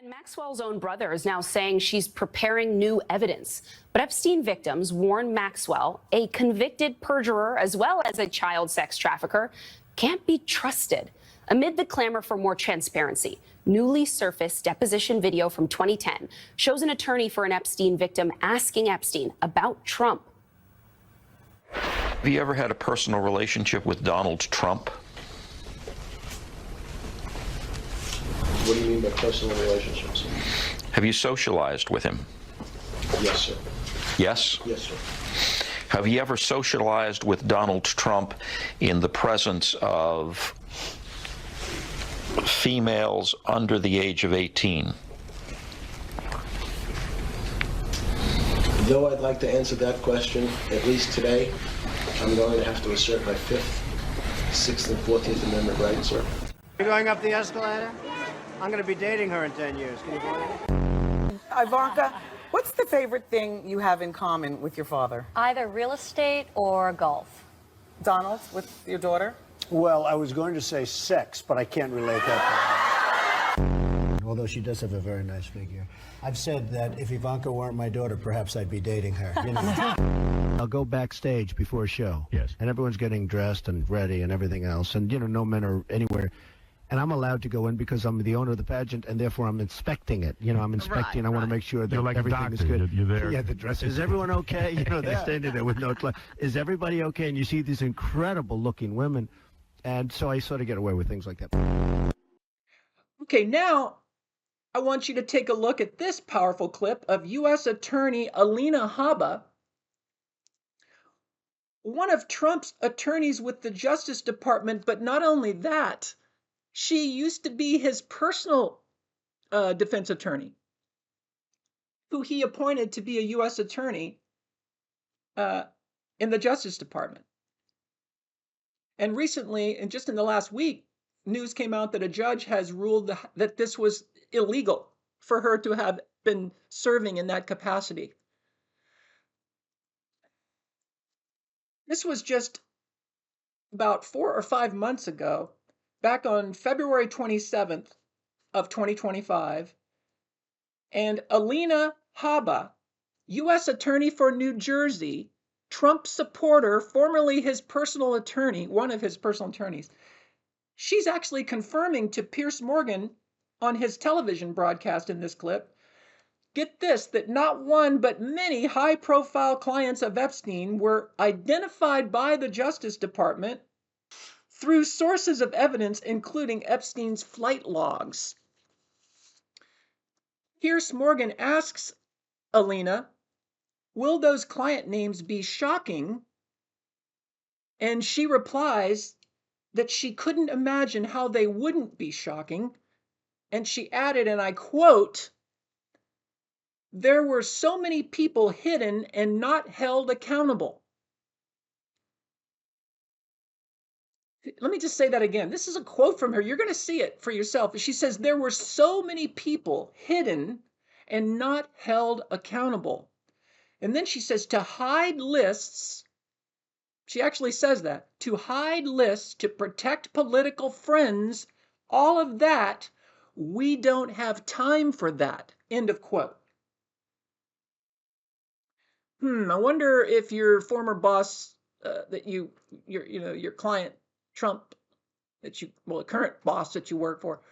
And Maxwell's own brother is now saying she's preparing new evidence. But Epstein victims warn Maxwell, a convicted perjurer as well as a child sex trafficker, can't be trusted. Amid the clamor for more transparency, newly surfaced deposition video from 2010 shows an attorney for an Epstein victim asking Epstein about Trump. Have you ever had a personal relationship with Donald Trump? What do you mean by personal relationships? Have you socialized with him? Yes, sir. Yes? Yes, sir. Have you ever socialized with Donald Trump in the presence of females under the age of 18? Though I'd like to answer that question, at least today, I'm going to have to assert my 5th, 6th, and 14th Amendment rights, sir. You're going up the escalator? I'm going to be dating her in 10 years. Can you believe it? Ivanka, what's the favorite thing you have in common with your father? Either real estate or golf. Donald, with your daughter? Well, I was going to say sex, but I can't relate that to her. Although she does have a very nice figure. I've said that if Ivanka weren't my daughter, perhaps I'd be dating her. You know? I'll go backstage before a show. Yes. And everyone's getting dressed and ready and everything else. And, you know, no men are anywhere. And I'm allowed to go in because I'm the owner of the pageant, and therefore I'm inspecting it. You know, I'm inspecting. I want to make sure that like everything is good. You're there. Yeah, the dress. Is everyone okay? You know, they're standing there with no clothes. Is everybody okay? And you see these incredible-looking women, and so I sort of get away with things like that. Okay, now I want you to take a look at this powerful clip of U.S. Attorney Alina Habba, one of Trump's attorneys with the Justice Department, but not only that, she used to be his personal defense attorney, who he appointed to be a U.S. attorney in the Justice Department. And recently, and just in the last week, news came out that a judge has ruled that this was illegal for her to have been serving in that capacity. This was just about 4 or 5 months ago. Back on February 27th of 2025, and Alina Habba, U.S. Attorney for New Jersey, Trump supporter, formerly his personal attorney, one of his personal attorneys, she's actually confirming to Piers Morgan on his television broadcast in this clip, get this, that not one but many high-profile clients of Epstein were identified by the Justice Department through sources of evidence, including Epstein's flight logs. Piers Morgan asks Alina, will those client names be shocking? And she replies that she couldn't imagine how they wouldn't be shocking. And she added, and I quote, there were so many people hidden and not held accountable. Let me just say that again. This is a quote from her. You're going to see it for yourself. She says, there were so many people hidden and not held accountable. And then she says, to hide lists, she actually says that, to hide lists, to protect political friends, all of that, we don't have time for that. End of quote. I wonder if your former boss, your client, Trump, the current boss that you work for,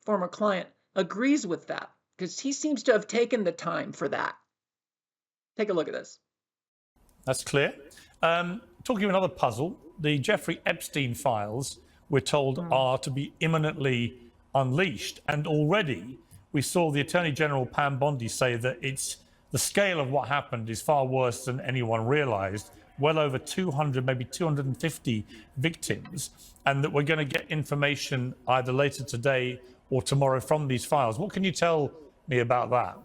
former client, agrees with that, because he seems to have taken the time for that. Take a look at this. That's clear. Talking of another puzzle, the Jeffrey Epstein Files, we're told, are to be imminently unleashed. And already we saw the Attorney General Pam Bondi say that the scale of what happened is far worse than anyone realized. Well over 200, maybe 250 victims, and that we're going to get information either later today or tomorrow from these files. What can you tell me about that?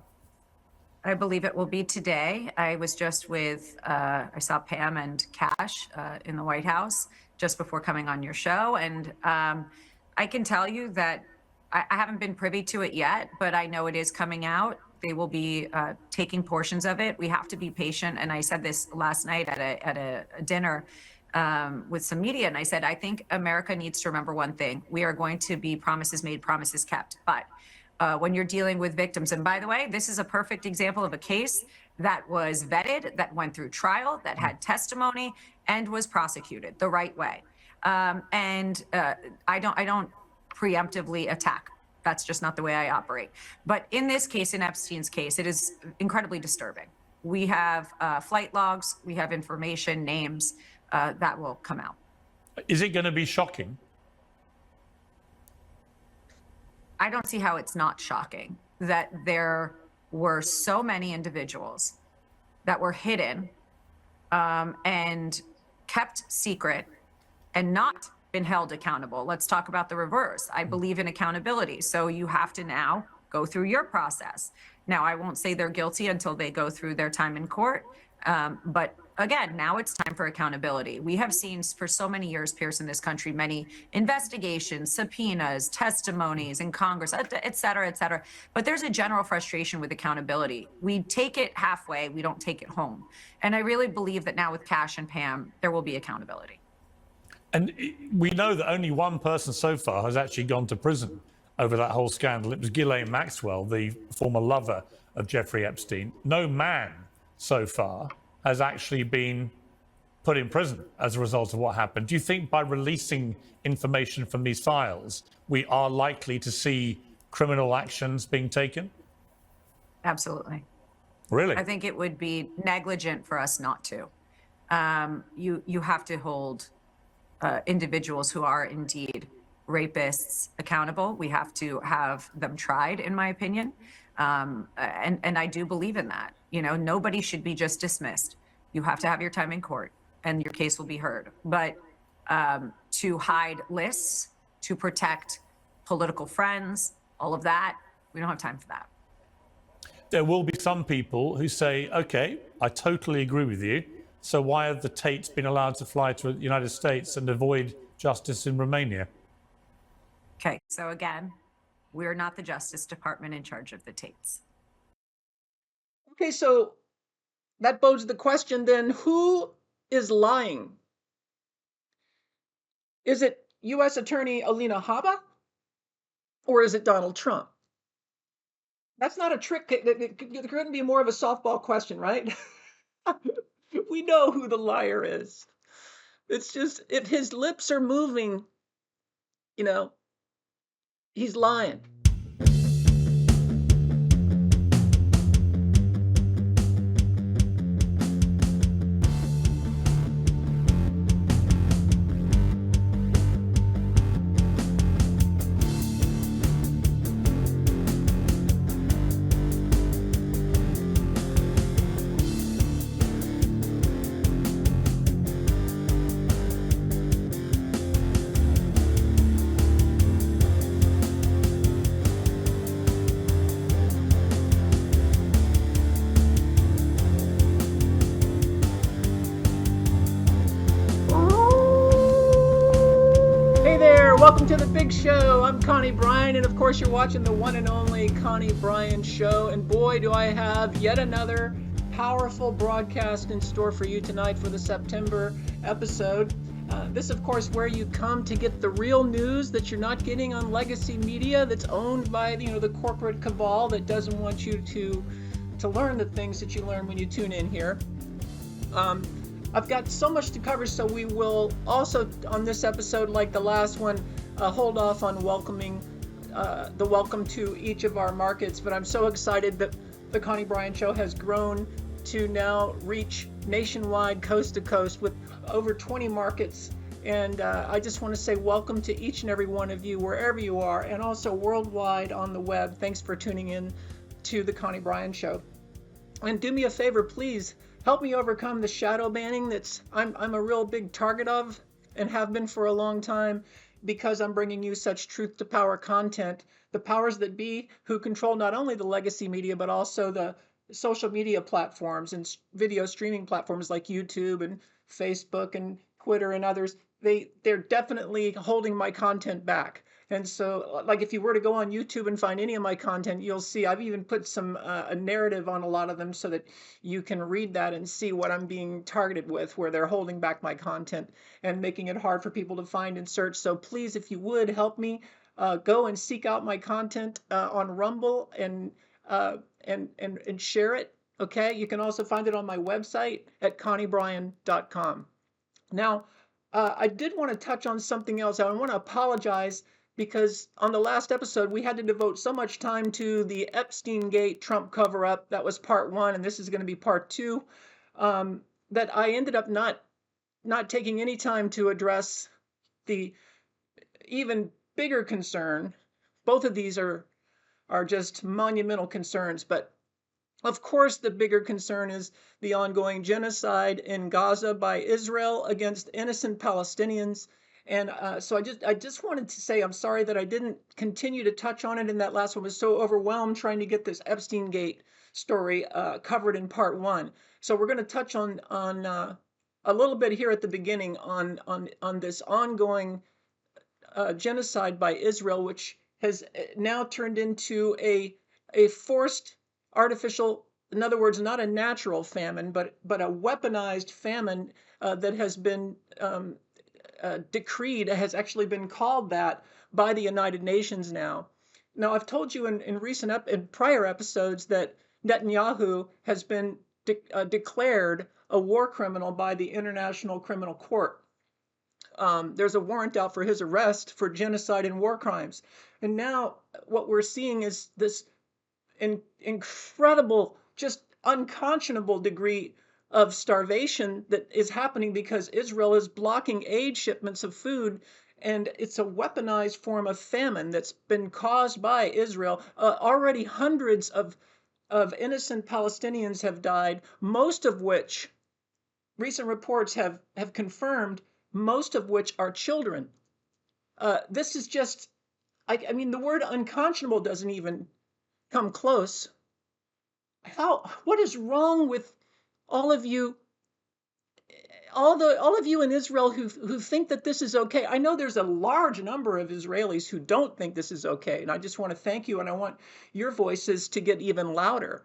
I believe it will be today. I was just with, I saw Pam and Cash in the White House just before coming on your show. And I can tell you that I haven't been privy to it yet, but I know it is coming out. They will be taking portions of it. We have to be patient. And I said this last night at a dinner with some media. And I said, I think America needs to remember one thing. We are going to be promises made, promises kept. But when you're dealing with victims. And by the way, this is a perfect example of a case that was vetted, that went through trial, that had testimony, and was prosecuted the right way. I don't preemptively attack. That's just not the way I operate. But in this case, in Epstein's case, it is incredibly disturbing. We have flight logs, we have information, names that will come out. Is it going to be shocking? I don't see how it's not shocking that there were so many individuals that were hidden and kept secret and not been held accountable. Let's talk about the reverse. I believe in accountability. So you have to now go through your process. Now, I won't say they're guilty until they go through their time in court. But again, now it's time for accountability. We have seen for so many years, Pierce, in this country, many investigations, subpoenas, testimonies in Congress, et cetera, et cetera. But there's a general frustration with accountability. We take it halfway, we don't take it home. And I really believe that now with Cash and Pam, there will be accountability. And we know that only one person so far has actually gone to prison over that whole scandal. It was Ghislaine Maxwell, the former lover of Jeffrey Epstein. No man so far has actually been put in prison as a result of what happened. Do you think by releasing information from these files, we are likely to see criminal actions being taken? Absolutely. Really? I think it would be negligent for us not to. You have to hold individuals who are indeed rapists accountable. We have to have them tried, in my opinion. And I do believe in that. You know, nobody should be just dismissed. You have to have your time in court and your case will be heard. But to hide lists, to protect political friends, all of that, we don't have time for that. There will be some people who say, okay, I totally agree with you. So why have the Tates been allowed to fly to the United States and avoid justice in Romania? Okay, so again, we're not the Justice Department in charge of the Tates. Okay, so that bodes the question then, who is lying? Is it U.S. Attorney Alina Habba? Or is it Donald Trump? That's not a trick. It couldn't be more of a softball question, right? We know who the liar is. It's just, if his lips are moving, you know, he's lying. Welcome to the big show. I'm Connie Bryan, and of course you're watching the one and only Connie Bryan Show. And boy, do I have yet another powerful broadcast in store for you tonight for the September episode. This, of course, where you come to get the real news that you're not getting on legacy media that's owned by the corporate cabal that doesn't want you to learn the things that you learn when you tune in here. I've got so much to cover, so we will also, on this episode, like the last one, hold off on welcoming the welcome to each of our markets. But I'm so excited that the Connie Bryan Show has grown to now reach nationwide, coast to coast, with over 20 markets. And I just want to say welcome to each and every one of you, wherever you are, and also worldwide on the web. Thanks for tuning in to the Connie Bryan Show. And do me a favor, please. Help me overcome the shadow banning that's I'm a real big target of and have been for a long time, because I'm bringing you such truth to power content. The powers that be, who control not only the legacy media but also the social media platforms and video streaming platforms like YouTube and Facebook and Twitter and others, they're definitely holding my content back. And so, like, if you were to go on YouTube and find any of my content, you'll see I've even put some a narrative on a lot of them so that you can read that and see what I'm being targeted with, where they're holding back my content and making it hard for people to find and search. So please, if you would, help me go and seek out my content on Rumble and share it. Okay, you can also find it on my website at conniebryan.com. Now, I did want to touch on something else. I want to apologize because on the last episode, we had to devote so much time to the Epstein-Gate Trump cover-up. That was part 1, and this is going to be part 2, that I ended up not taking any time to address the even bigger concern. Both of these are just monumental concerns, but of course, the bigger concern is the ongoing genocide in Gaza by Israel against innocent Palestinians. And so I just wanted to say I'm sorry that I didn't continue to touch on it in that last one. I was so overwhelmed trying to get this Epstein-Gate story covered in part 1. So we're going to touch on a little bit here at the beginning on this ongoing genocide by Israel, which has now turned into a forced artificial, in other words, not a natural famine, but a weaponized famine that has been decreed, has actually been called that by the United Nations now. Now, I've told you in prior episodes that Netanyahu has been declared a war criminal by the International Criminal Court. There's a warrant out for his arrest for genocide and war crimes. And now what we're seeing is this incredible, just unconscionable degree of starvation that is happening because Israel is blocking aid shipments of food, and it's a weaponized form of famine that's been caused by Israel. Already hundreds of innocent Palestinians have died, most of which recent reports have confirmed, most of which are children. This is just, I mean, the word unconscionable doesn't even come close. What is wrong with all of you, all of you in Israel who think that this is okay? I know there's a large number of Israelis who don't think this is okay, and I just want to thank you, and I want your voices to get even louder.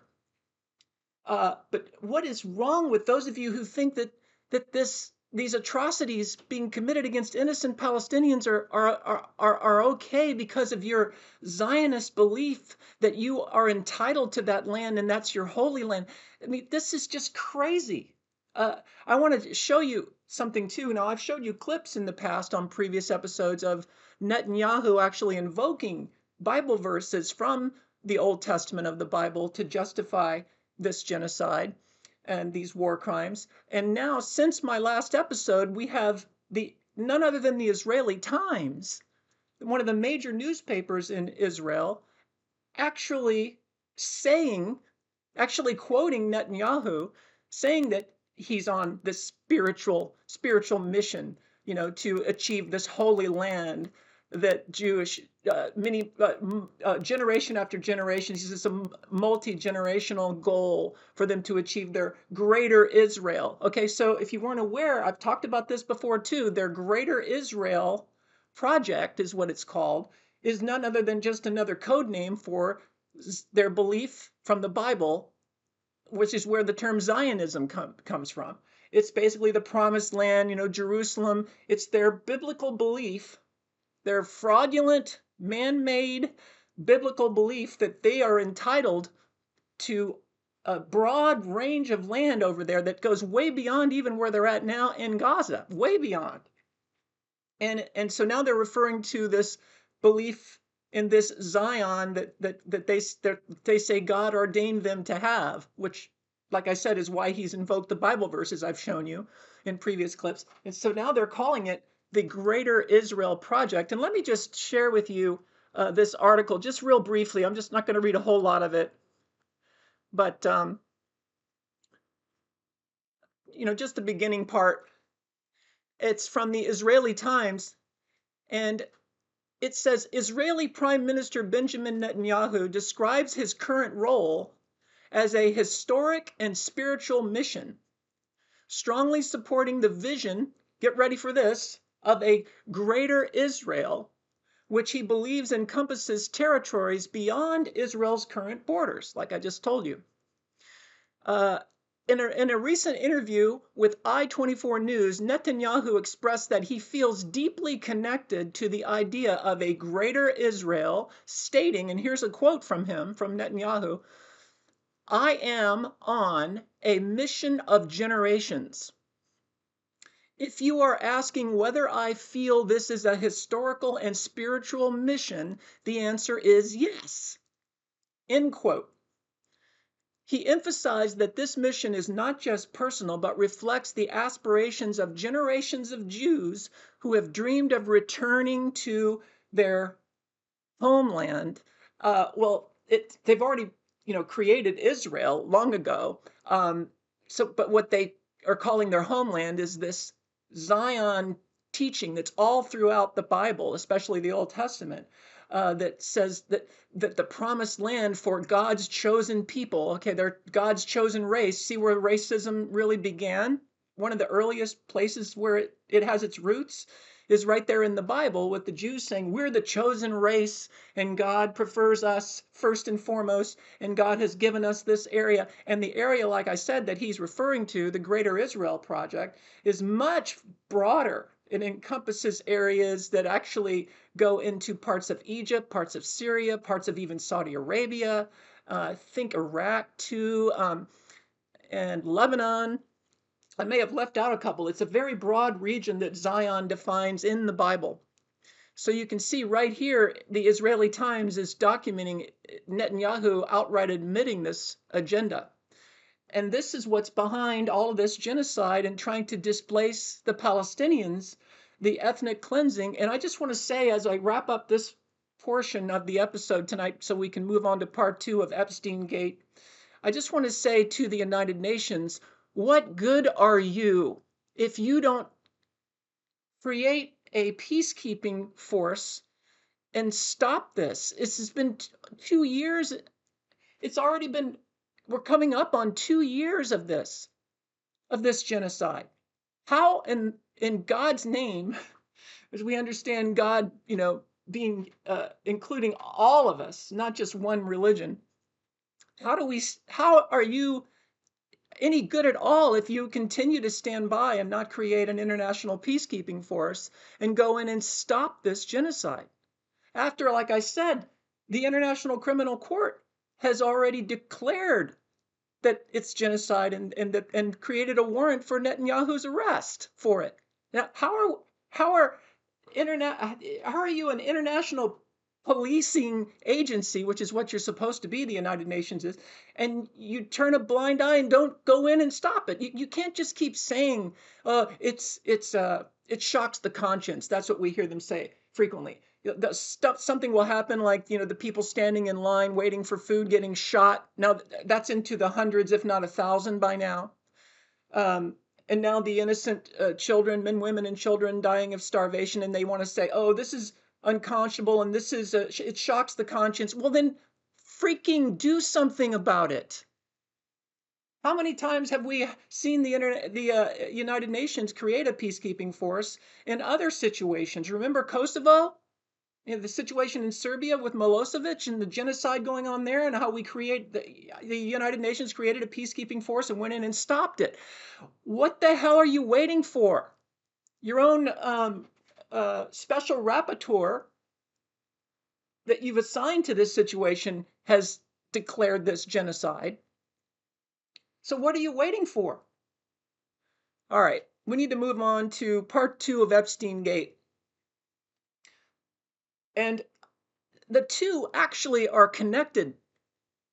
But what is wrong with those of you who think that these atrocities being committed against innocent Palestinians are okay because of your Zionist belief that you are entitled to that land and that's your holy land? I mean, this is just crazy. I want to show you something too. Now, I've showed you clips in the past on previous episodes of Netanyahu actually invoking Bible verses from the Old Testament of the Bible to justify this genocide and these war crimes. And now, since my last episode, we have none other than the Israeli Times, one of the major newspapers in Israel, actually quoting Netanyahu, saying that he's on this spiritual mission, to achieve this holy land that Jewish, generation after generation, it's a multi-generational goal for them to achieve their greater Israel. Okay, so if you weren't aware, I've talked about this before too, their greater Israel project is what it's called, is none other than just another code name for their belief from the Bible, which is where the term Zionism comes from. It's basically the promised land, Jerusalem. It's their biblical belief, their fraudulent, man-made biblical belief that they are entitled to a broad range of land over there that goes way beyond even where they're at now in Gaza, way beyond. And so now they're referring to this belief in this Zion that they say God ordained them to have, which, like I said, is why he's invoked the Bible verses I've shown you in previous clips. And so now they're calling it the Greater Israel Project. And let me just share with you this article just real briefly. I'm just not going to read a whole lot of it, but just the beginning part. It's from the Israeli Times, and it says, Israeli Prime Minister Benjamin Netanyahu describes his current role as a historic and spiritual mission, strongly supporting the vision, get ready for this, of a greater Israel, which he believes encompasses territories beyond Israel's current borders, like I just told you. In a recent interview with I-24 News, Netanyahu expressed that he feels deeply connected to the idea of a greater Israel, stating, and here's a quote from him, from Netanyahu, "I am on a mission of generations. If you are asking whether I feel this is a historical and spiritual mission, the answer is yes." End quote. He emphasized that this mission is not just personal, but reflects the aspirations of generations of Jews who have dreamed of returning to their homeland. They've already, created Israel long ago. But what they are calling their homeland is this Zion teaching that's all throughout the Bible, especially the Old Testament. That says that the promised land for God's chosen people, okay, they're God's chosen race. See where racism really began? One of the earliest places where it has its roots is right there in the Bible, with the Jews saying, we're the chosen race and God prefers us first and foremost, and God has given us this area. And the area, like I said, that he's referring to, the Greater Israel Project, is much broader. It encompasses areas that actually go into parts of Egypt, parts of Syria, parts of even Saudi Arabia, I think Iraq too, and Lebanon. I may have left out a couple. It's a very broad region that Zion defines in the Bible. So you can see right here, the Israeli Times is documenting Netanyahu outright admitting this agenda. And this is what's behind all of this genocide and trying to displace the Palestinians, the ethnic cleansing. And I just want to say, as I wrap up this portion of the episode tonight, so we can move on to part 2 of Epstein-Gate, I just want to say to the United Nations, what good are you if you don't create a peacekeeping force and stop this? It's been 2 years. It's already been, we're coming up on 2 years of this genocide. How in God's name, as we understand God, being including all of us, not just one religion, how are you any good at all if you continue to stand by and not create an international peacekeeping force and go in and stop this genocide? After, like I said, the International Criminal Court has already declared that it's genocide and created a warrant for Netanyahu's arrest for it. Now, how are you an international policing agency, which is what you're supposed to be, the United Nations is, and you turn a blind eye and don't go in and stop it? You can't just keep saying it shocks the conscience. That's what we hear them say frequently. Something will happen, like the people standing in line waiting for food getting shot. Now that's into the hundreds, if not 1,000 by now. And now the innocent children, men, women, and children dying of starvation, and they want to say, oh, this is unconscionable and this is it shocks the conscience. Well, then freaking do something about it. How many times have we seen the United Nations create a peacekeeping force in other situations? Remember Kosovo? The situation in Serbia with Milosevic and the genocide going on there, and how we the United Nations created a peacekeeping force and went in and stopped it. What the hell are you waiting for? Your own special rapporteur that you've assigned to this situation has declared this genocide. So what are you waiting for? All right, we need to move on to part 2 of Epstein-Gate. And the two actually are connected.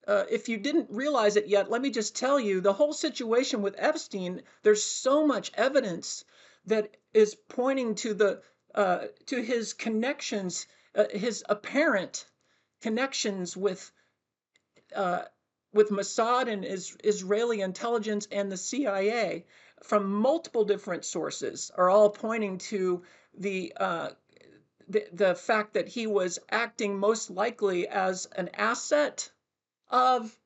If you didn't realize it yet, let me just tell you, the whole situation with Epstein, there's so much evidence that is pointing to his connections, his apparent connections with Mossad and Israeli intelligence and the CIA, from multiple different sources, are all pointing to the fact that he was acting most likely as an asset of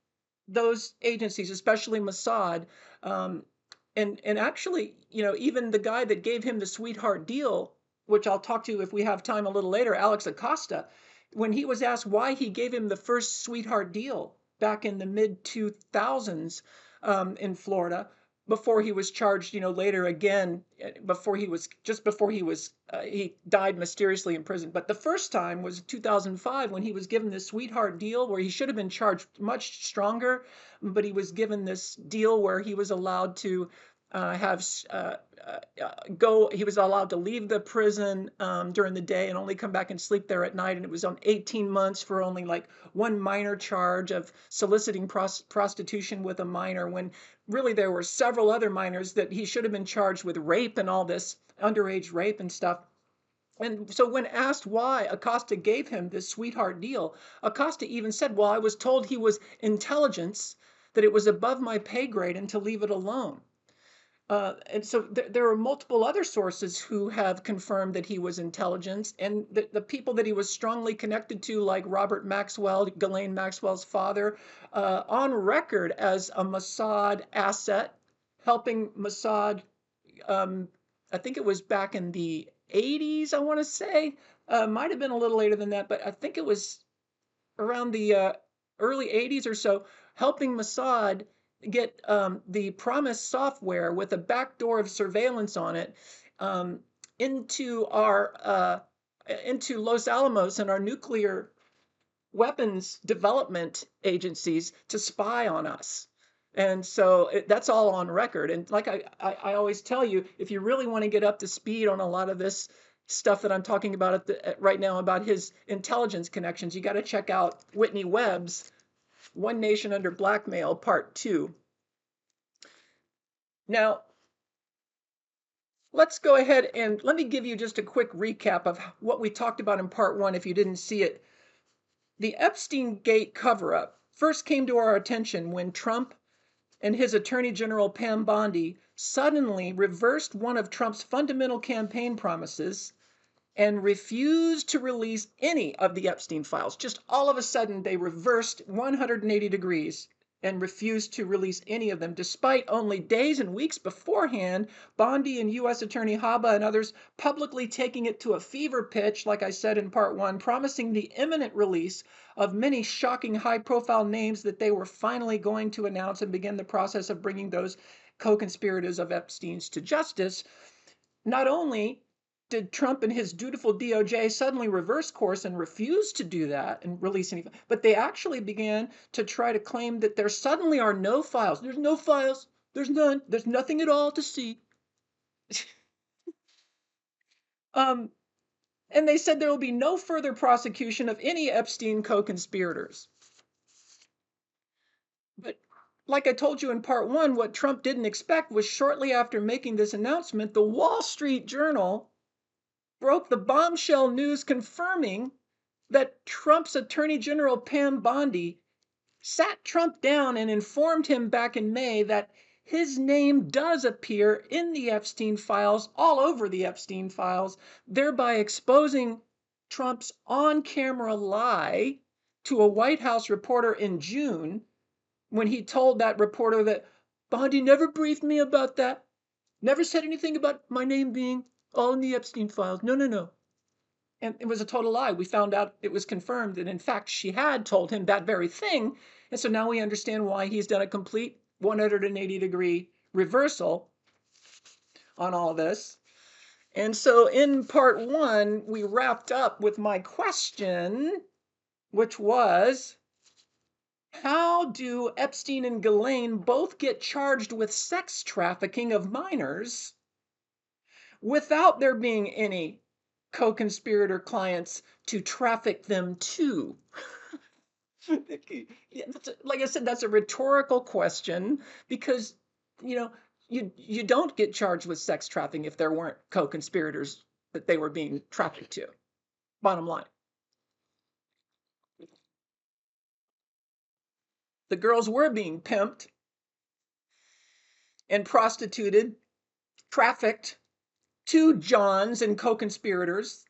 those agencies, especially Mossad. And actually, even the guy that gave him the sweetheart deal, which I'll talk to if we have time a little later, Alex Acosta, when he was asked why he gave him the first sweetheart deal back in the mid-2000s, in Florida before he was charged, later again, he died mysteriously in prison. But the first time was 2005 when he was given this sweetheart deal where he should have been charged much stronger, but he was given this deal where he was allowed to he was allowed to leave the prison during the day and only come back and sleep there at night. And it was on 18 months for only like one minor charge of soliciting prostitution with a minor, when really there were several other minors that he should have been charged with rape and all this underage rape and stuff. And so when asked why Acosta gave him this sweetheart deal, Acosta even said, well, I was told he was intelligence, that it was above my pay grade and to leave it alone. And so there are multiple other sources who have confirmed that he was intelligence, and the people that he was strongly connected to, like Robert Maxwell, Ghislaine Maxwell's father, on record as a Mossad asset, helping Mossad, I think it was back in the 80s, I want to say. Might have been a little later than that, but I think it was around the early 80s or so, helping Mossad get the promised software with a backdoor of surveillance on it into Los Alamos and our nuclear weapons development agencies to spy on us. And so that's all on record. And like I always tell you, if you really want to get up to speed on a lot of this stuff that I'm talking about right now about his intelligence connections, you got to check out Whitney Webb's One Nation Under Blackmail, Part 2. Now, let's go ahead and let me give you just a quick recap of what we talked about in Part 1 if you didn't see it. The Epstein-Gate cover-up first came to our attention when Trump and his Attorney General Pam Bondi suddenly reversed one of Trump's fundamental campaign promises and refused to release any of the Epstein files. Just all of a sudden, they reversed 180 degrees and refused to release any of them, despite only days and weeks beforehand, Bondi and U.S. Attorney Haba and others publicly taking it to a fever pitch, like I said in Part 1, promising the imminent release of many shocking high-profile names that they were finally going to announce and begin the process of bringing those co-conspirators of Epstein's to justice. Not only did Trump and his dutiful DOJ suddenly reverse course and refuse to do that and release any, but they actually began to try to claim that there suddenly are no files. There's no files. There's none. There's nothing at all to see. And they said there will be no further prosecution of any Epstein co-conspirators. But like I told you in Part 1, what Trump didn't expect was shortly after making this announcement, the Wall Street Journal broke the bombshell news confirming that Trump's Attorney General Pam Bondi sat Trump down and informed him back in May that his name does appear in the Epstein files, all over the Epstein files, thereby exposing Trump's on-camera lie to a White House reporter in June when he told that reporter that Bondi never briefed me about that, never said anything about my name being all in the Epstein files. No. And it was a total lie. We found out, it was confirmed that in fact she had told him that very thing. And so now we understand why he's done a complete 180 degree reversal on all this. And so in Part 1, we wrapped up with my question, which was, how do Epstein and Ghislaine both get charged with sex trafficking of minors without there being any co-conspirator clients to traffic them to? Like I said, that's a rhetorical question because, you don't get charged with sex trafficking if there weren't co-conspirators that they were being trafficked to. Bottom line. The girls were being pimped and prostituted, trafficked to Johns and co-conspirators,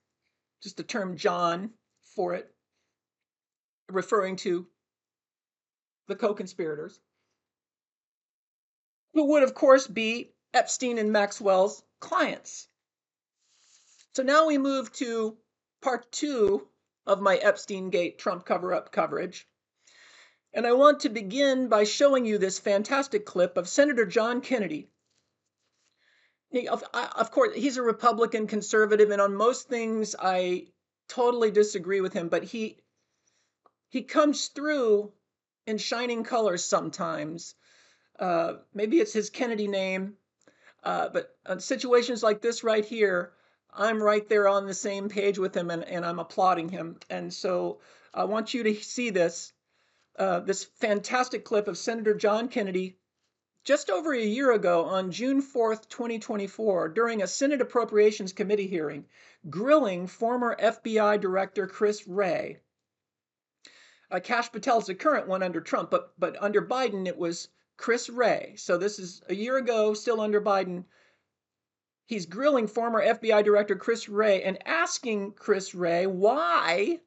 just the term John for it, referring to the co-conspirators, who would, of course, be Epstein and Maxwell's clients. So now we move to Part 2 of my Epstein-Gate Trump cover-up coverage. And I want to begin by showing you this fantastic clip of Senator John Kennedy. Of course, he's a Republican conservative, and on most things I totally disagree with him, but he comes through in shining colors sometimes. Maybe it's his Kennedy name, but on situations like this right here, I'm right there on the same page with him, and I'm applauding him. And so I want you to see this fantastic clip of Senator John Kennedy just over a year ago on June 4th, 2024, during a Senate Appropriations Committee hearing, grilling former FBI Director Chris Wray. Kash Patel is the current one under Trump, but under Biden, it was Chris Wray. So this is a year ago, still under Biden. He's grilling former FBI Director Chris Wray and asking Chris Wray why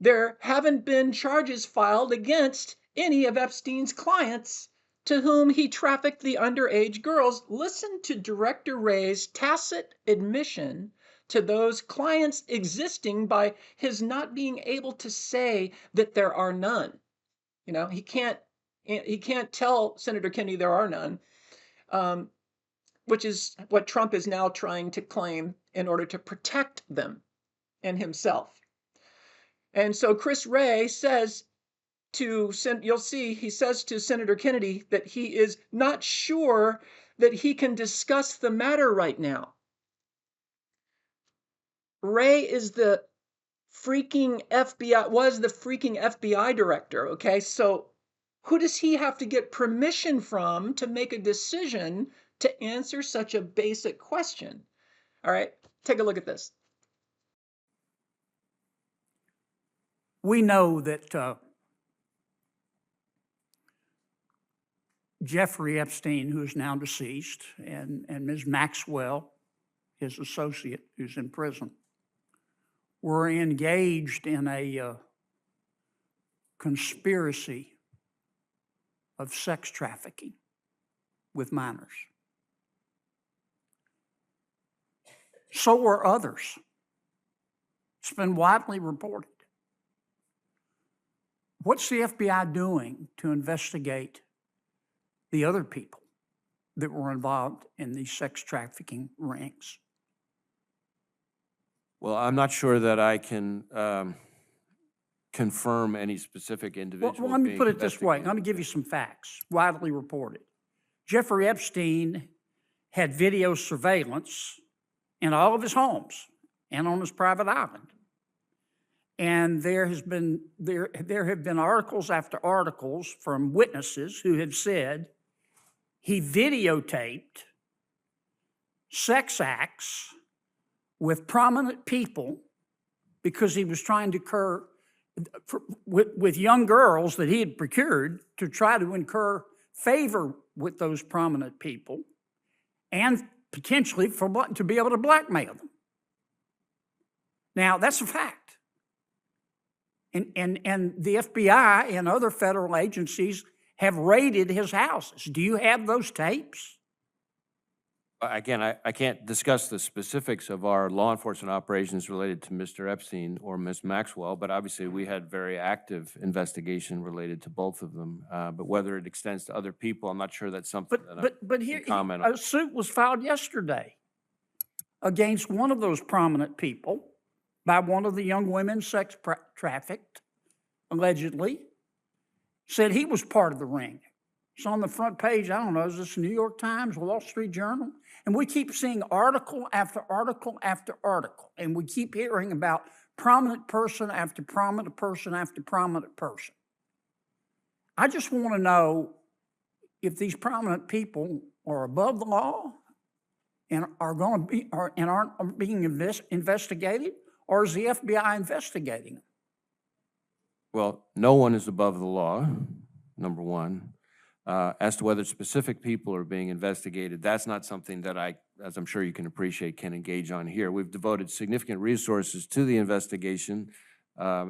there haven't been charges filed against any of Epstein's clients to whom he trafficked the underage girls. Listen to Director Wray's tacit admission to those clients existing by his not being able to say that there are none. You know, he can't tell Senator Kennedy there are none, which is what Trump is now trying to claim in order to protect them and himself. And so Chris Wray says you'll see, he says to Senator Kennedy that he is not sure that he can discuss the matter right now. Wray is the freaking FBI director, okay? So who does he have to get permission from to make a decision to answer such a basic question? All right, take a look at this. We know that Jeffrey Epstein, who is now deceased, and Ms. Maxwell, his associate, who's in prison, were engaged in a conspiracy of sex trafficking with minors. So were others. It's been widely reported. What's the FBI doing to investigate the other people that were involved in these sex trafficking rings? Well, I'm not sure that I can confirm any specific individual. Well, let me put it this way. Let me give you some facts, widely reported. Jeffrey Epstein had video surveillance in all of his homes and on his private island. And there have been articles after articles from witnesses who have said he videotaped sex acts with prominent people because he was trying to incur with young girls that he had procured to try to incur favor with those prominent people and potentially to be able to blackmail them. Now, that's a fact. And the FBI and other federal agencies have raided his houses. Do you have those tapes? Again, I can't discuss the specifics of our law enforcement operations related to Mr. Epstein or Ms. Maxwell, but obviously we had very active investigation related to both of them. But whether it extends to other people, I'm not sure that's something that I can comment on. A suit was filed yesterday against one of those prominent people by one of the young women sex trafficked, allegedly, said he was part of the ring. It's on the front page. I don't know, is this New York Times, Wall Street Journal? And we keep seeing article after article after article. And we keep hearing about prominent person after prominent person after prominent person. I just want to know if these prominent people are above the law and are going to be and aren't being investigated, or is the FBI investigating them? Well, no one is above the law, number one. As to whether specific people are being investigated, that's not something that I, as I'm sure you can appreciate, can engage on here. We've devoted significant resources to the investigation.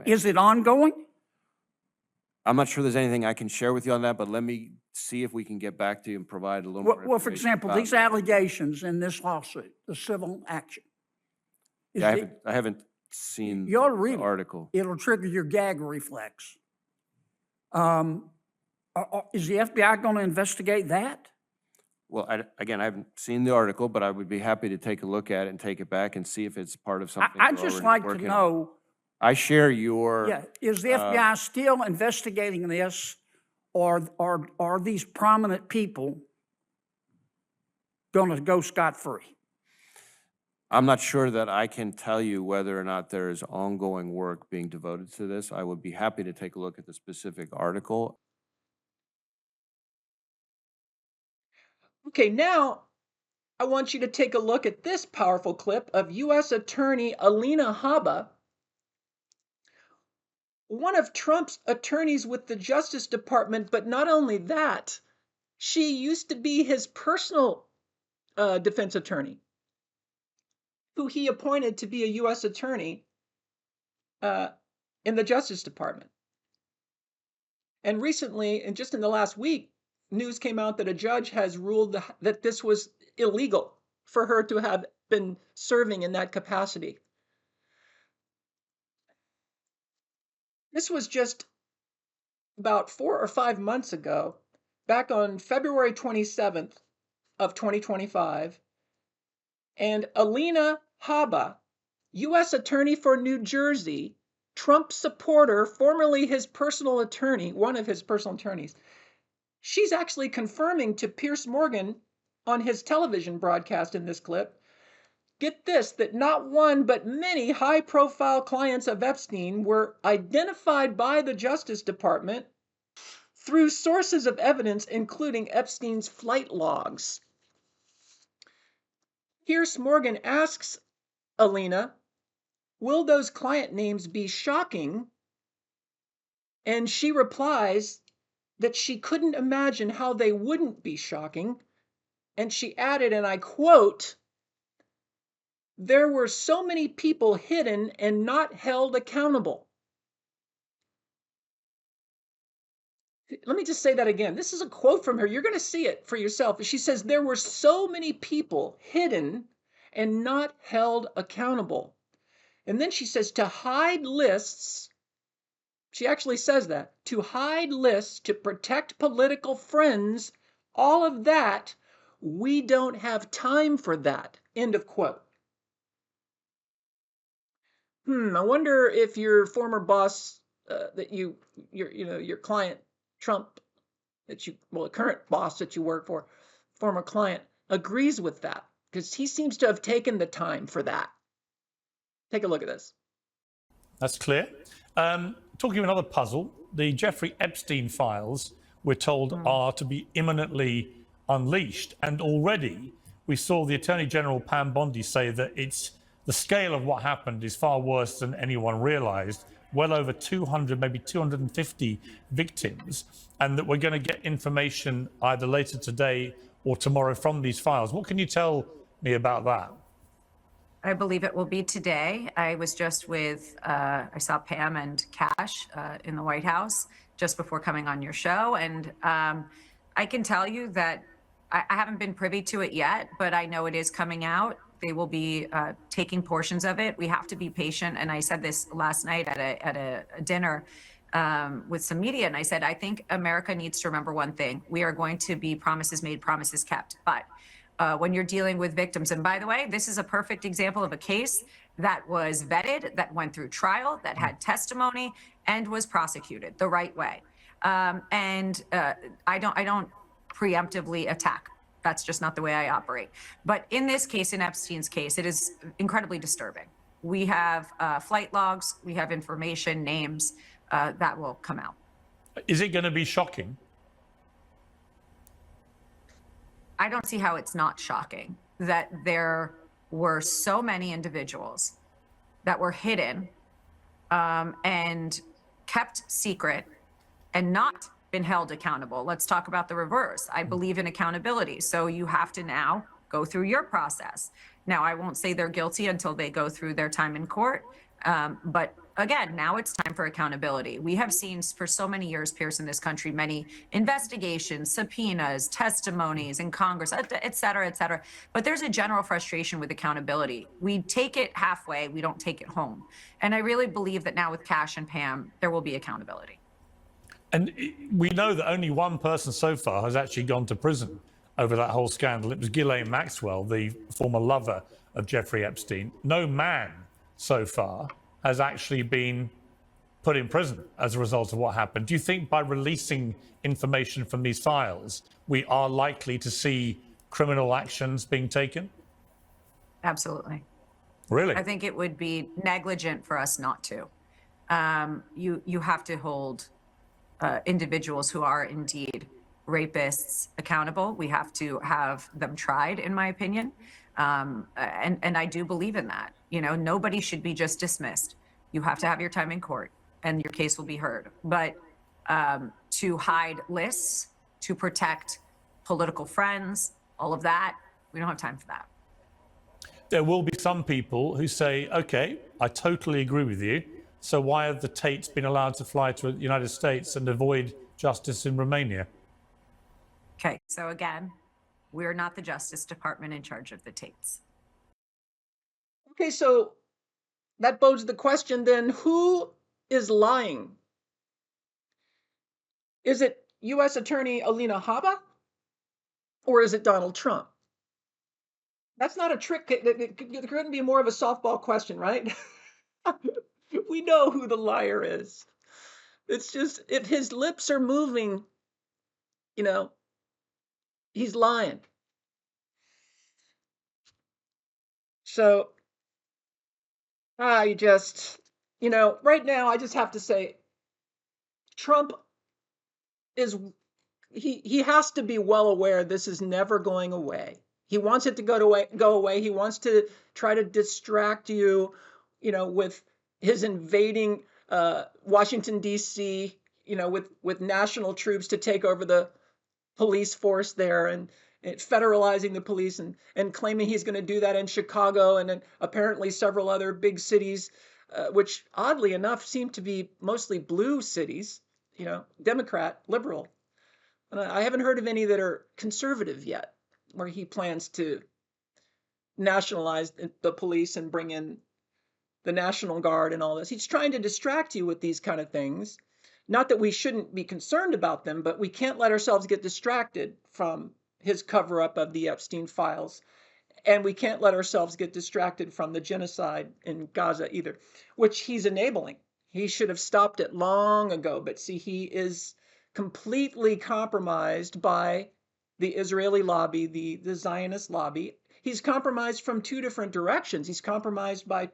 Is it ongoing? I'm not sure there's anything I can share with you on that, but let me see if we can get back to you and provide a little more information. Well, for example, these allegations in this lawsuit, the civil action. I haven't seen you ought to read the article. It'll trigger your gag reflex. Is the FBI going to investigate that? Well, again, I haven't seen the article, but I would be happy to take a look at it and take it back and see if it's part of something I'd we're just already like to working on. know, I share your. yeah, is the FBI still investigating this, or are these prominent people going to go scot-free? I'm not sure that I can tell you whether or not there is ongoing work being devoted to this. I would be happy to take a look at the specific article. Okay, now I want you to take a look at this powerful clip of U.S. Attorney Alina Habba, one of Trump's attorneys with the Justice Department, but not only that, she used to be his personal defense attorney, who he appointed to be a U.S. attorney in the Justice Department. And recently, and just in the last week, news came out that a judge has ruled that this was illegal for her to have been serving in that capacity. This was just about 4 or 5 months ago, back on February 27th of 2025, and Alina Habba, U.S. Attorney for New Jersey, Trump supporter, formerly his personal attorney, one of his personal attorneys, she's actually confirming to Piers Morgan on his television broadcast in this clip, get this, that not one but many high-profile clients of Epstein were identified by the Justice Department through sources of evidence, including Epstein's flight logs. Piers Morgan asks Alina, will those client names be shocking? And she replies that she couldn't imagine how they wouldn't be shocking. And she added, and I quote, there were so many people hidden and not held accountable. Let me just say that again. This is a quote from her. You're going to see it for yourself. She says, there were so many people hidden and not held accountable. And then she says, to hide lists, she actually says that, to hide lists, to protect political friends, all of that, we don't have time for that. End of quote. I wonder if your former boss, your client, Trump, current boss that you work for, former client, agrees with that, because he seems to have taken the time for that. Take a look at this. That's clear. Talking of another puzzle, the Jeffrey Epstein Files, we're told, are to be imminently unleashed. And already we saw the Attorney General, Pam Bondi, say that the scale of what happened is far worse than anyone realized. Well over 200, maybe 250 victims, and that we're going to get information either later today or tomorrow from these files. What can you tell me about that? I believe it will be today. I was just with, I saw Pam and Cash in the White House just before coming on your show. And I can tell you that I haven't been privy to it yet, but I know it is coming out. They will be taking portions of it. We have to be patient. And I said this last night at a dinner with some media. And I said, I think America needs to remember one thing. We are going to be promises made, promises kept. But when you're dealing with victims, and by the way, this is a perfect example of a case that was vetted, that went through trial, that had testimony, and was prosecuted the right way. I don't preemptively attack. That's just not the way I operate. But in this case, in Epstein's case, it is incredibly disturbing. We have flight logs, we have information, names that will come out. Is it going to be shocking? I don't see how it's not shocking that there were so many individuals that were hidden and kept secret and not been held accountable. Let's talk about the reverse. I believe in accountability. So you have to now go through your process. Now, I won't say they're guilty until they go through their time in court. But again, now it's time for accountability. We have seen for so many years, Piers, in this country, many investigations, subpoenas, testimonies in Congress, et cetera, et cetera. But there's a general frustration with accountability. We take it halfway, we don't take it home. And I really believe that now with Cash and Pam, there will be accountability. And we know that only one person so far has actually gone to prison over that whole scandal. It was Ghislaine Maxwell, the former lover of Jeffrey Epstein. No man so far has actually been put in prison as a result of what happened. Do you think by releasing information from these files, we are likely to see criminal actions being taken? Absolutely. Really? I think it would be negligent for us not to. You have to hold individuals who are indeed rapists accountable. We have to have them tried, in my opinion. And I do believe in that. You know, nobody should be just dismissed. You have to have your time in court and your case will be heard. But to hide lists, to protect political friends, all of that, we don't have time for that. There will be some people who say, okay, I totally agree with you. So why have the Tates been allowed to fly to the United States and avoid justice in Romania? Okay, so again, we're not the Justice Department in charge of the Tates. Okay, so that bodes the question then, who is lying? Is it U.S. Attorney Alina Habba? Or is it Donald Trump? That's not a trick. It couldn't be more of a softball question, right? We know who the liar is. It's just, if his lips are moving, you know, he's lying. So, I just, you know, right now, I just have to say, Trump is, he has to be well aware this is never going away. He wants it to go away. He wants to try to distract you, you know, with his invading Washington, D.C., you know, with national troops to take over the police force there and federalizing the police and claiming he's going to do that in Chicago and then apparently several other big cities, which oddly enough seem to be mostly blue cities, you know, Democrat, liberal. And I haven't heard of any that are conservative yet, where he plans to nationalize the police and bring in the National Guard and all this. He's trying to distract you with these kind of things. Not that we shouldn't be concerned about them, but we can't let ourselves get distracted from his cover-up of the Epstein Files. And we can't let ourselves get distracted from the genocide in Gaza either, which he's enabling. He should have stopped it long ago. But see, he is completely compromised by the Israeli lobby, the Zionist lobby. He's compromised from two different directions. He's compromised by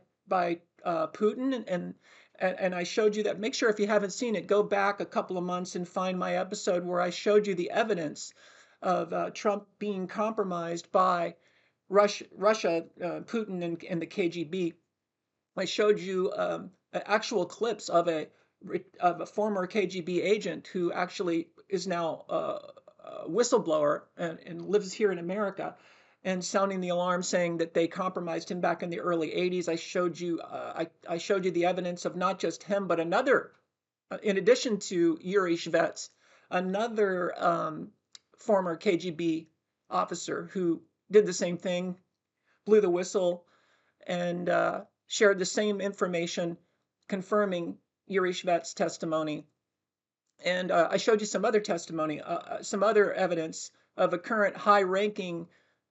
Putin, and I showed you that. Make sure if you haven't seen it, go back a couple of months and find my episode where I showed you the evidence of Trump being compromised by Russia, Putin, and the KGB. I showed you actual clips of a former KGB agent who actually is now a whistleblower and lives here in America, and sounding the alarm, saying that they compromised him back in the early 80s. I showed you I showed you the evidence of not just him, but another, in addition to Yuri Shvets, another former KGB officer who did the same thing, blew the whistle, and shared the same information, confirming Yuri Shvets' testimony. And I showed you some other testimony, some other evidence of a current high-ranking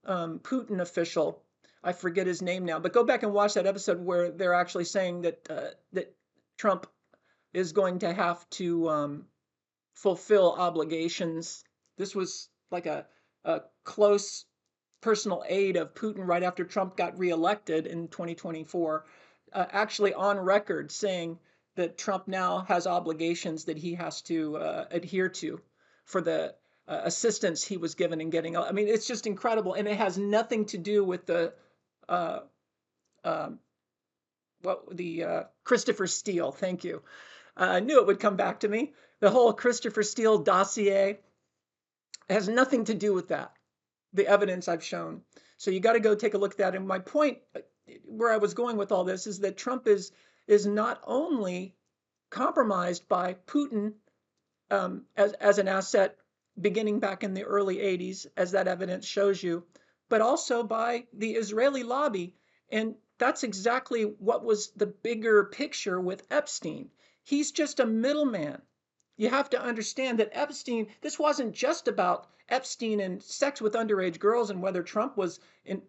Putin official. I forget his name now, but go back and watch that episode where they're actually saying that that Trump is going to have to fulfill obligations. This was like a close personal aide of Putin right after Trump got reelected in 2024, actually on record saying that Trump now has obligations that he has to adhere to for the assistance he was given in getting. I mean, it's just incredible, and it has nothing to do with the Christopher Steele. Thank you. I knew it would come back to me. The whole Christopher Steele dossier has nothing to do with that. The evidence I've shown. So you got to go take a look at that. And my point, where I was going with all this, is that Trump is not only compromised by Putin as an asset beginning back in the early 80s, as that evidence shows you, but also by the Israeli lobby. And that's exactly what was the bigger picture with Epstein. He's just a middleman You have to understand that Epstein, this wasn't just about Epstein and sex with underage girls and whether Trump was,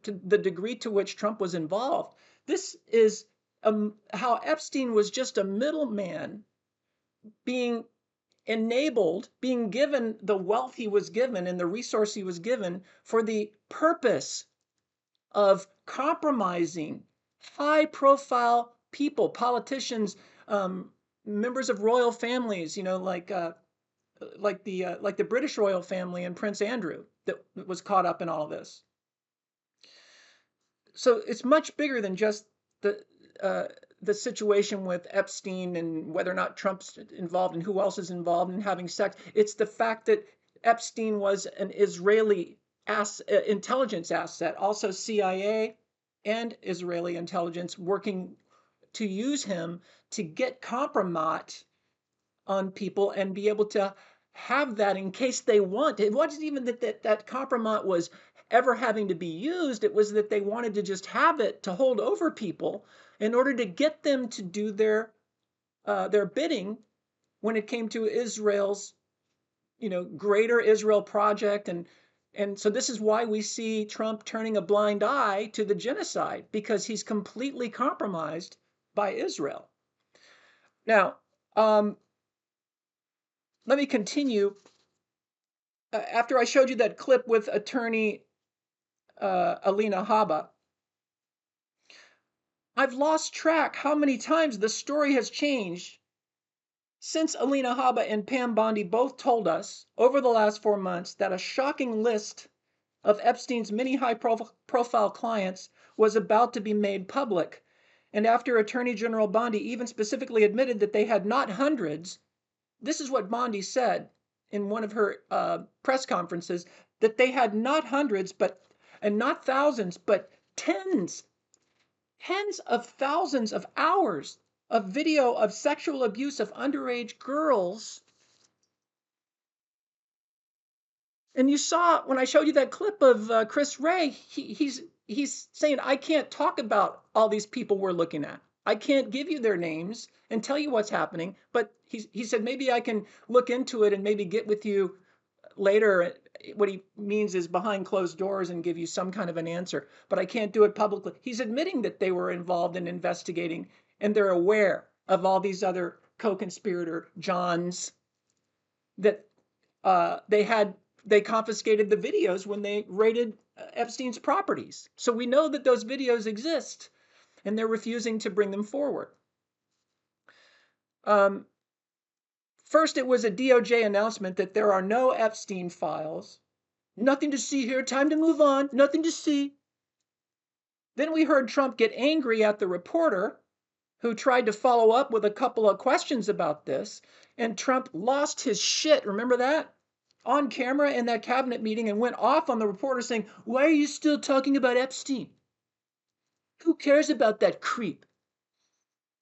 to the degree to which Trump was involved. This is how Epstein was just a middleman being enabled, being given the wealth he was given and the resource he was given for the purpose of compromising high-profile people, politicians, members of royal families, you know, like the British royal family and Prince Andrew that was caught up in all of this. So it's much bigger than just the situation with Epstein and whether or not Trump's involved and who else is involved in having sex. It's the fact that Epstein was an Israeli intelligence asset, also CIA and Israeli intelligence working to use him to get compromise on people and be able to have that in case they want. It wasn't even that compromise was ever having to be used. It was that they wanted to just have it to hold over people in order to get them to do their bidding when it came to Israel's, you know, greater Israel project. And so this is why we see Trump turning a blind eye to the genocide, because he's completely compromised by Israel. Now, let me continue. After I showed you that clip with attorney Alina Habba, I've lost track how many times the story has changed since Alina Habba and Pam Bondi both told us over the last 4 months that a shocking list of Epstein's many high-profile clients was about to be made public. And after Attorney General Bondi even specifically admitted that they had not hundreds, this is what Bondi said in one of her press conferences, that they had not hundreds, and not thousands, but tens of thousands of hours of video of sexual abuse of underage girls. And you saw when I showed you that clip of Chris Wray, he's saying, I can't talk about all these people we're looking at. I can't give you their names and tell you what's happening. But he said, maybe I can look into it and maybe get with you later. What he means is behind closed doors and give you some kind of an answer. But I can't do it publicly. He's admitting that they were involved in investigating and they're aware of all these other co-conspirator Johns, that they confiscated the videos when they raided Epstein's properties. So we know that those videos exist, and they're refusing to bring them forward. First, it was a DOJ announcement that there are no Epstein files. Nothing to see here. Time to move on. Nothing to see. Then we heard Trump get angry at the reporter who tried to follow up with a couple of questions about this, and Trump lost his shit. Remember that? On camera in that cabinet meeting, and went off on the reporter saying, why are you still talking about Epstein? Who cares about that creep?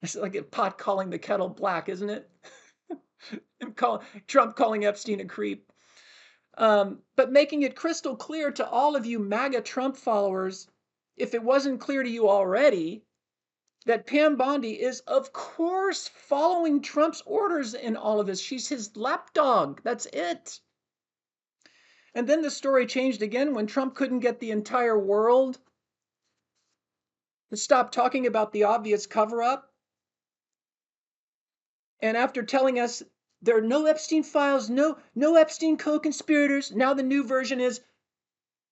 It's like a pot calling the kettle black, isn't it? Trump calling Epstein a creep. But making it crystal clear to all of you MAGA Trump followers, if it wasn't clear to you already, that Pam Bondi is, of course, following Trump's orders in all of this. She's his lapdog. That's it. And then the story changed again when Trump couldn't get the entire world to stop talking about the obvious cover-up. And after telling us there are no Epstein files, no Epstein co-conspirators, now the new version is,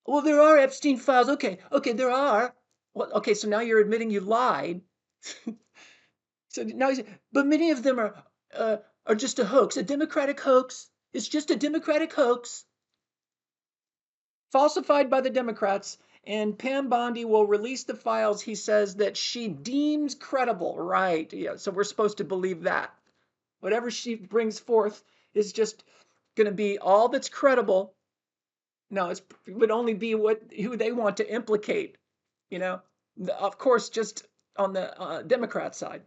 well, there are Epstein files. Okay, there are. Well, okay, so now you're admitting you lied. So now he's, but many of them are just a hoax, a Democratic hoax. It's just a Democratic hoax, falsified by the Democrats. And Pam Bondi will release the files, he says, that she deems credible. Right, yeah, so we're supposed to believe that. Whatever she brings forth is just going to be all that's credible. No, it would only be who they want to implicate, you know, of course, just on the Democrat side.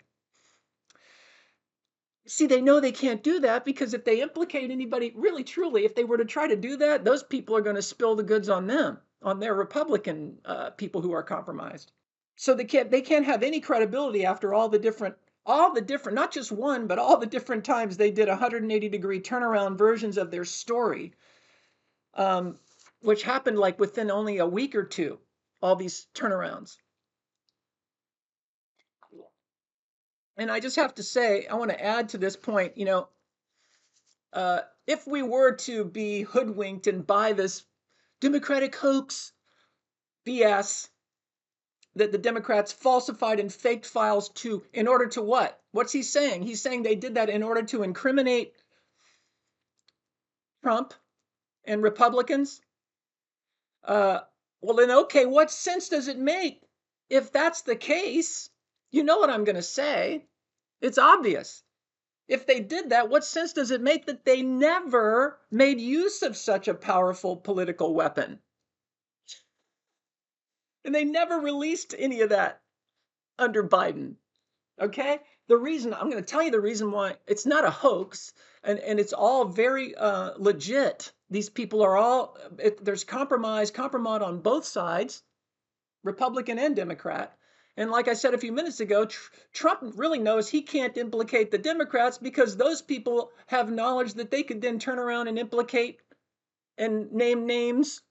See, they know they can't do that because if they implicate anybody, really, truly, if they were to try to do that, those people are going to spill the goods on them, on their Republican people who are compromised. So they can't have any credibility after all the different all the different, not just one, but all the different times they did 180-degree turnaround versions of their story, which happened like within only a week or two, all these turnarounds. And I just have to say, I want to add to this point, if we were to be hoodwinked and buy this Democratic hoax BS that the Democrats falsified and faked files in order to what? What's he saying? He's saying they did that in order to incriminate Trump and Republicans. Well, then, okay, what sense does it make if that's the case? You know what I'm going to say. It's obvious. If they did that, what sense does it make that they never made use of such a powerful political weapon? And they never released any of that under Biden. Okay? The reason, I'm going to tell you the reason why it's not a hoax, and it's all very legit. These people are all, there's compromise on both sides, Republican and Democrat. And like I said a few minutes ago, Trump really knows he can't implicate the Democrats because those people have knowledge that they could then turn around and implicate and name names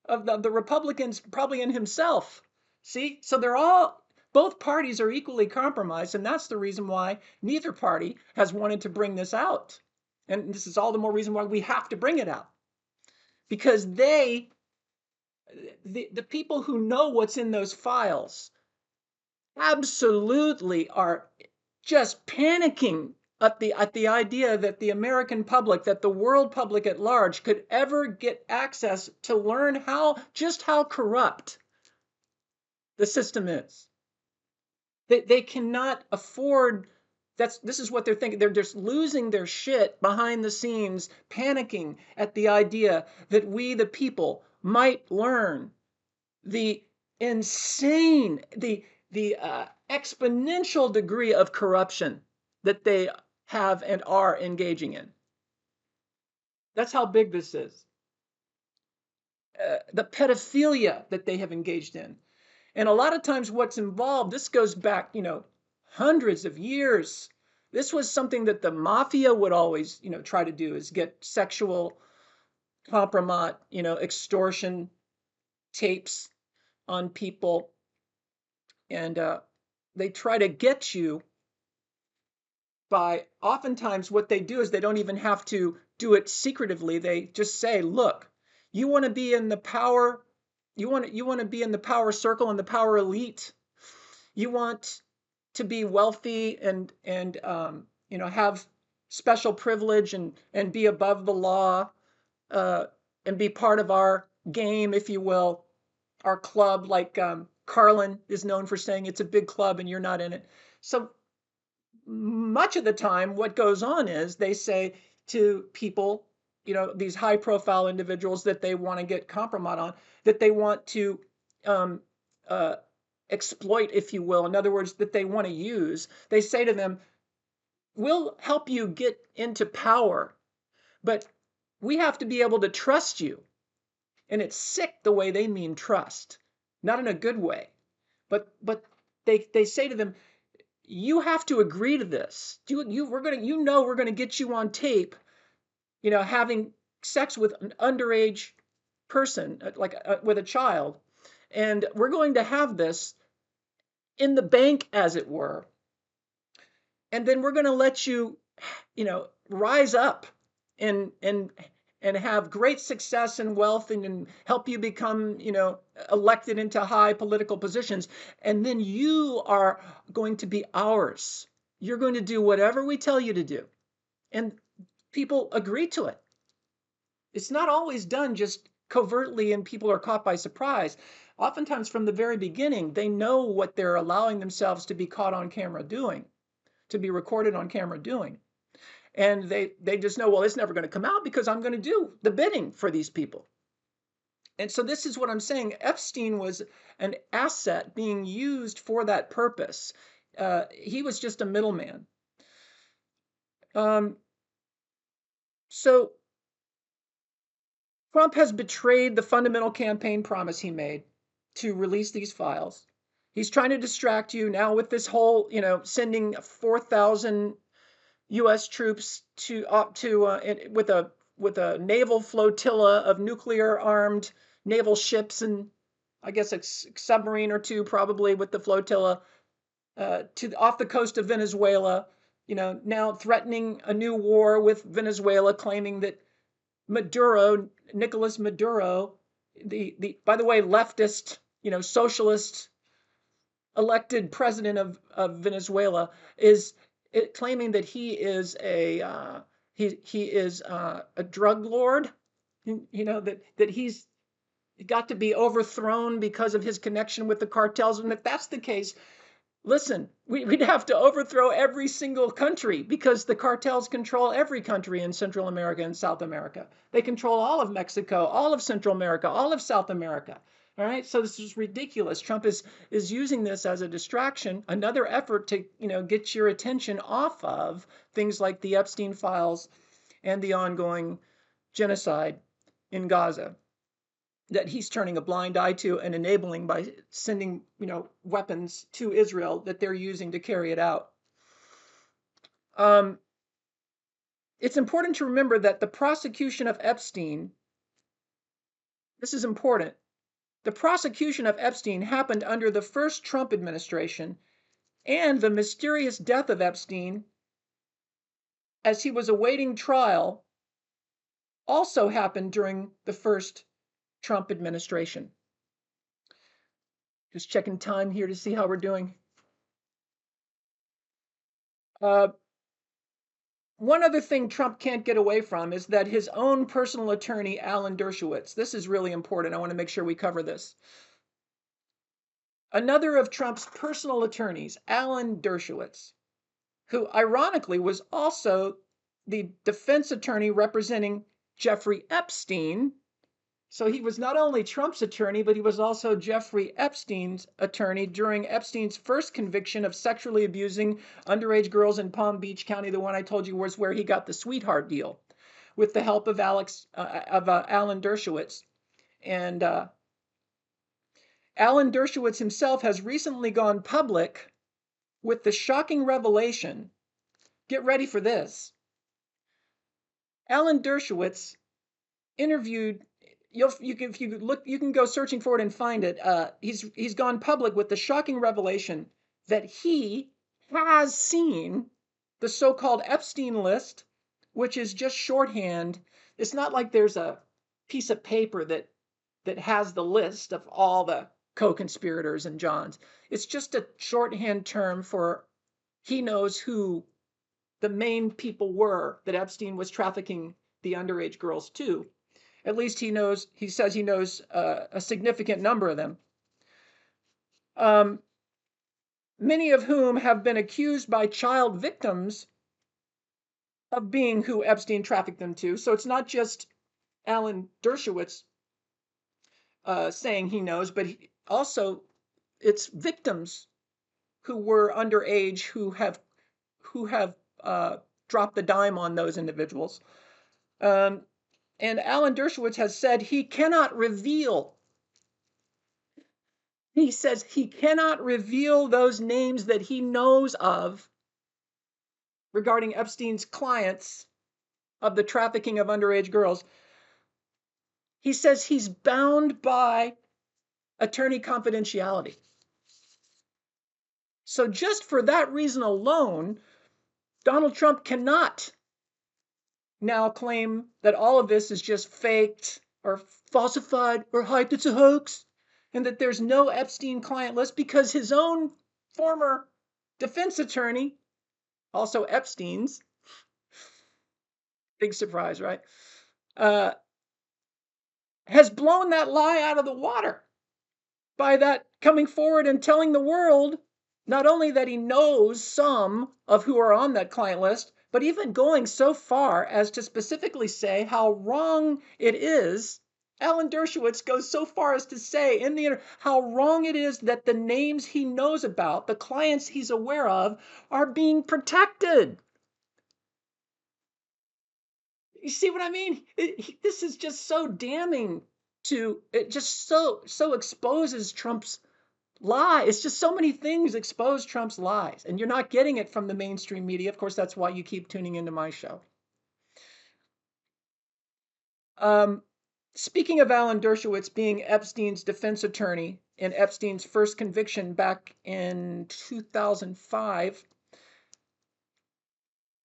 of the Republicans, probably in himself. See? So both parties are equally compromised, and that's the reason why neither party has wanted to bring this out. And this is all the more reason why we have to bring it out. Because the people who know what's in those files absolutely are just panicking at the idea that the American public, that the world public at large could ever get access to learn just how corrupt the system is. They cannot afford, this is what they're thinking. They're just losing their shit behind the scenes, panicking at the idea that we, the people, might learn the insane, the exponential degree of corruption that they have and are engaging in. That's how big this is. The pedophilia that they have engaged in. And a lot of times what's involved, this goes back, hundreds of years. This was something that the mafia would always, try to do, is get sexual compromise, extortion tapes on people. And they try to get you by, oftentimes what they do is they don't even have to do it secretively. They just say, look, you want to be in the power, you want to be in the power circle and the power elite. You want to be wealthy and have special privilege and be above the law and be part of our game, if you will, our club, like Carlin is known for saying it's a big club and you're not in it. So much of the time, what goes on is they say to people, these high profile individuals that they want to get compromise on, that they want to exploit, if you will. In other words, that they want to use. They say to them, we'll help you get into power, but we have to be able to trust you. And it's sick the way they mean trust, not in a good way. But they say to them, you have to agree to this. We're going to get you on tape, having sex with an underage person, like with a child, and we're going to have this in the bank, as it were, and then we're going to let you, rise up and have great success and wealth and help you become, elected into high political positions. And then you are going to be ours. You're going to do whatever we tell you to do. And people agree to it. It's not always done just covertly and people are caught by surprise. Oftentimes from the very beginning, they know what they're allowing themselves to be caught on camera doing, to be recorded on camera doing. And they just know, well, it's never going to come out because I'm going to do the bidding for these people. And so this is what I'm saying. Epstein was an asset being used for that purpose. He was just a middleman. So Trump has betrayed the fundamental campaign promise he made to release these files. He's trying to distract you now with this whole, sending 4,000 U.S. troops with a naval flotilla of nuclear-armed naval ships, and I guess a submarine or two probably with the flotilla off the coast of Venezuela. Now threatening a new war with Venezuela, claiming that Nicolas Maduro, the by the way leftist, socialist elected president of Venezuela, is claiming that he is a drug lord, that he's got to be overthrown because of his connection with the cartels. And if that's the case, listen, we'd have to overthrow every single country, because the cartels control every country in Central America and South America. They control all of Mexico, all of Central America, all of South America. All right, so this is ridiculous. Trump is using this as a distraction, another effort to get your attention off of things like the Epstein Files and the ongoing genocide in Gaza that he's turning a blind eye to and enabling by sending weapons to Israel that they're using to carry it out. It's important to remember that the prosecution of Epstein, this is important, the prosecution of Epstein happened under the first Trump administration, and the mysterious death of Epstein as he was awaiting trial also happened during the first Trump administration. Just checking time here to see how we're doing. One other thing Trump can't get away from is that his own personal attorney, Alan Dershowitz, this is really important. I want to make sure we cover this. Another of Trump's personal attorneys, Alan Dershowitz, who ironically was also the defense attorney representing Jeffrey Epstein. So he was not only Trump's attorney, but he was also Jeffrey Epstein's attorney during Epstein's first conviction of sexually abusing underage girls in Palm Beach County, the one I told you was where he got the sweetheart deal, with the help of Alan Dershowitz. And Alan Dershowitz himself has recently gone public with the shocking revelation. Get ready for this. Alan Dershowitz interviewed. If you look, you can go searching for it and find it. He's gone public with the shocking revelation that he has seen the so-called Epstein list, which is just shorthand. It's not like there's a piece of paper that has the list of all the co-conspirators and Johns. It's just a shorthand term for he knows who the main people were that Epstein was trafficking the underage girls to. At least he says he knows a significant number of them. Many of whom have been accused by child victims of being who Epstein trafficked them to. So it's not just Alan Dershowitz saying he knows, but also it's victims who were underage who have dropped the dime on those individuals. And Alan Dershowitz has said he cannot reveal. He says he cannot reveal those names that he knows of regarding Epstein's clients of the trafficking of underage girls. He says he's bound by attorney confidentiality. So just for that reason alone, Donald Trump cannot now claim that all of this is just faked or falsified or hyped, it's a hoax, and that there's no Epstein client list, because his own former defense attorney, also Epstein's, big surprise, right, has blown that lie out of the water by that coming forward and telling the world not only that he knows some of who are on that client list, but even going so far as to specifically say how wrong it is. Alan Dershowitz goes so far as to say in the how wrong it is that the names he knows about, the clients he's aware of, are being protected. You see what I mean? This is just so damning it just so exposes Trump's lie. It's just so many things expose Trump's lies, and you're not getting it from the mainstream media. Of course, that's why you keep tuning into my show. Speaking of Alan Dershowitz being Epstein's defense attorney in Epstein's first conviction back in 2005,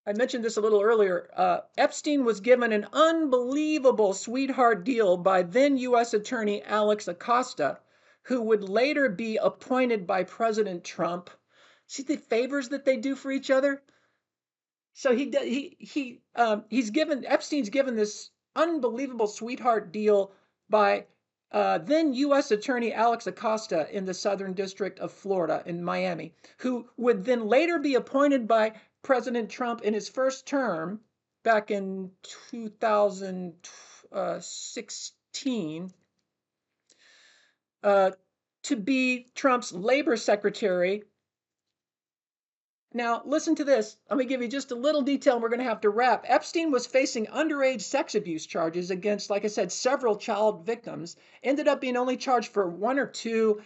I mentioned this a little earlier. Epstein was given an unbelievable sweetheart deal by then U.S. Attorney Alex Acosta, who would later be appointed by President Trump. See the favors that they do for each other? So Epstein's given this unbelievable sweetheart deal by then U.S. Attorney Alex Acosta in the Southern District of Florida in Miami, who would then later be appointed by President Trump in his first term back in 2016 to be Trump's labor secretary. Now, listen to this. Let me give you just a little detail, and we're going to have to wrap. Epstein was facing underage sex abuse charges against, like I said, several child victims. Ended up being only charged for 1 or 2,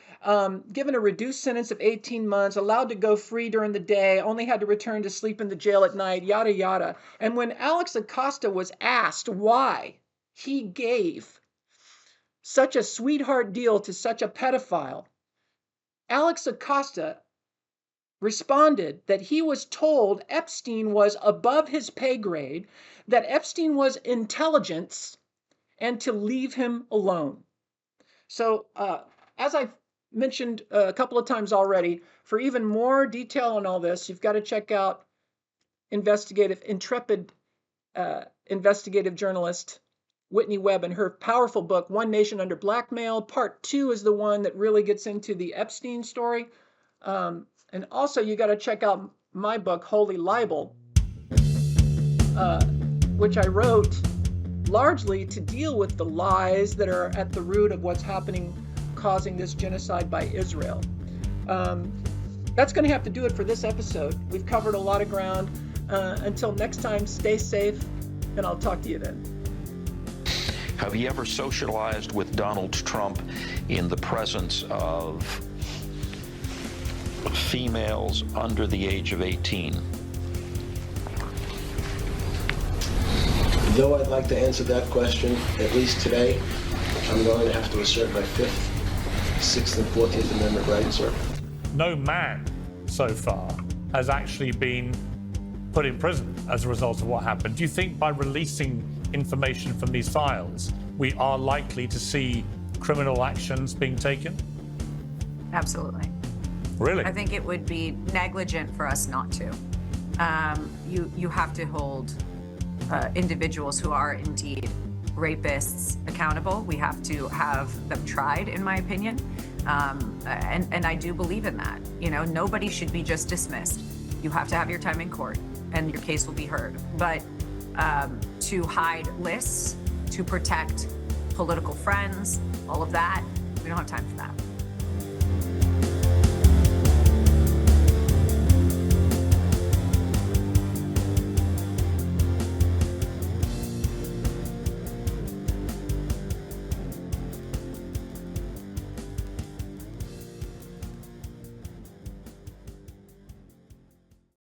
given a reduced sentence of 18 months, allowed to go free during the day, only had to return to sleep in the jail at night, yada, yada. And when Alex Acosta was asked why he gave such a sweetheart deal to such a pedophile, Alex Acosta responded that he was told Epstein was above his pay grade, that Epstein was intelligence, and to leave him alone. So, as I've mentioned a couple of times already, for even more detail on all this, you've got to check out intrepid investigative journalist Whitney Webb and her powerful book, One Nation Under Blackmail. Part 2 is the one that really gets into the Epstein story. And also, you got to check out my book, Holy Libel, which I wrote largely to deal with the lies that are at the root of what's happening, causing this genocide by Israel. That's going to have to do it for this episode. We've covered a lot of ground. Until next time, stay safe, and I'll talk to you then. Have you ever socialized with Donald Trump in the presence of females under the age of 18? Though I'd like to answer that question, at least today, I'm going to have to assert my 5th, 6th, and 14th Amendment rights. No man so far has actually been put in prison as a result of what happened. Do you think by releasing information from these files, we are likely to see criminal actions being taken? Absolutely. Really? I think it would be negligent for us not to. You have to hold individuals who are indeed rapists accountable. We have to have them tried, in my opinion. And I do believe in that. You know, nobody should be just dismissed. You have to have your time in court and your case will be heard. But to hide lists, to protect political friends, all of that, we don't have time for that.